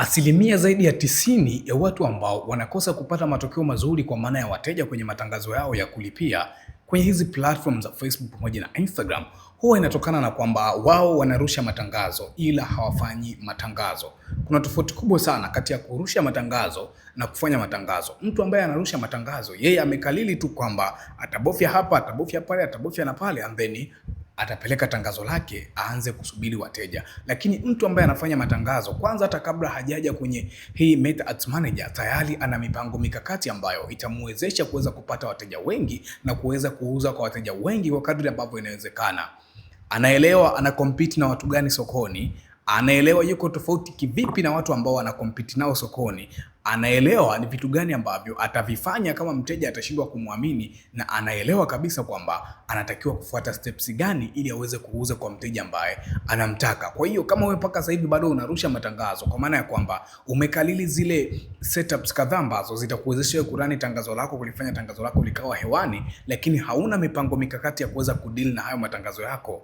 Asilimia zaidi ya 90 ya watu ambao wanakosa kupata matokeo mazuri kwa maana ya wateja kwenye matangazo yao ya kulipia kwenye hizi platform za Facebook pamoja na Instagram huwa inatokana na kwamba wao wanarusha matangazo ila hawafanyi matangazo. Kuna tofauti kubwa sana kati ya kurusha matangazo na kufanya matangazo. Mtu ambaye anarusha matangazo, yeye amekalili tu kwamba atabofya hapa, atabofya pale, atabofya na pale and then atapeleka tangazo lake aanze kusubiri wateja. Lakini mtu ambaye anafanya matangazo, kwanza hata kabla hajaja kwenye hii Meta Ads Manager, tayari ana mipango mikakati ambayo itamwezesha kuweza kupata wateja wengi na kuweza kuuza kwa wateja wengi kwa kadri ambavyo inawezekana. Anaelewa ana compete na watu gani sokoni, anaelewa yuko tofauti kivipi na watu ambao wana compete nao sokoni, anaelewa ni vitu gani ambavyo atavifanya kama mteja atashindwa kumwamini, na anaelewa kabisa kwamba anatakiwa kufuata steps gani ili aweze kuuza kwa mteja ambaye anamtaka. Kwa hiyo kama wewe mpaka sasa hivi bado unarusha matangazo, kwa maana ya kwamba umekalili zile setups kadhaa ambazo zitakuwezesha kurani tangazo lako, kulifanya tangazo lako likawa hewani, lakini hauna mipango mikakati ya kuweza kudeal na hayo matangazo yako,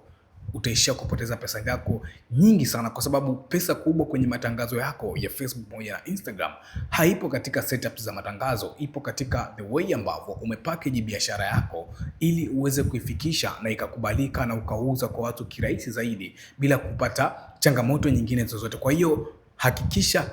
utaishia kupoteza pesa yako nyingi sana, kwa sababu pesa kubwa kwenye matangazo yako ya Facebook pamoja na Instagram haipo katika setups za matangazo, ipo katika the way ambavyo umepackage biashara yako ili uweze kuifikisha na ikakubalika na ukauza kwa watu kirahisi zaidi bila kupata changamoto nyingine zozote. Kwa hiyo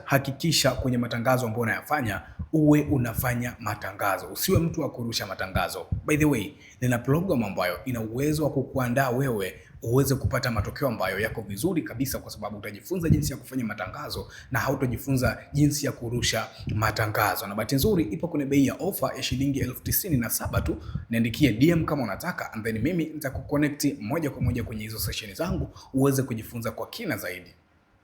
hakikisha kwenye matangazo ambayo unayafanya uwe unafanya matangazo, usiwe mtu wa kurusha matangazo. By the way, nina program ambayo ina uwezo wa kukuandaa wewe uweze kupata matokeo ambayo yako vizuri kabisa, kwa sababu utajifunza jinsi ya kufanya matangazo na hautajifunza jinsi ya kurusha matangazo. Na bahati nzuri ipo kwenye bei ya offer ya shilingi 97,000 tu. Niandikie DM kama unataka, and then mimi nitakuconnect moja kwa moja kwenye hizo session zangu uweze kujifunza kwa kina zaidi.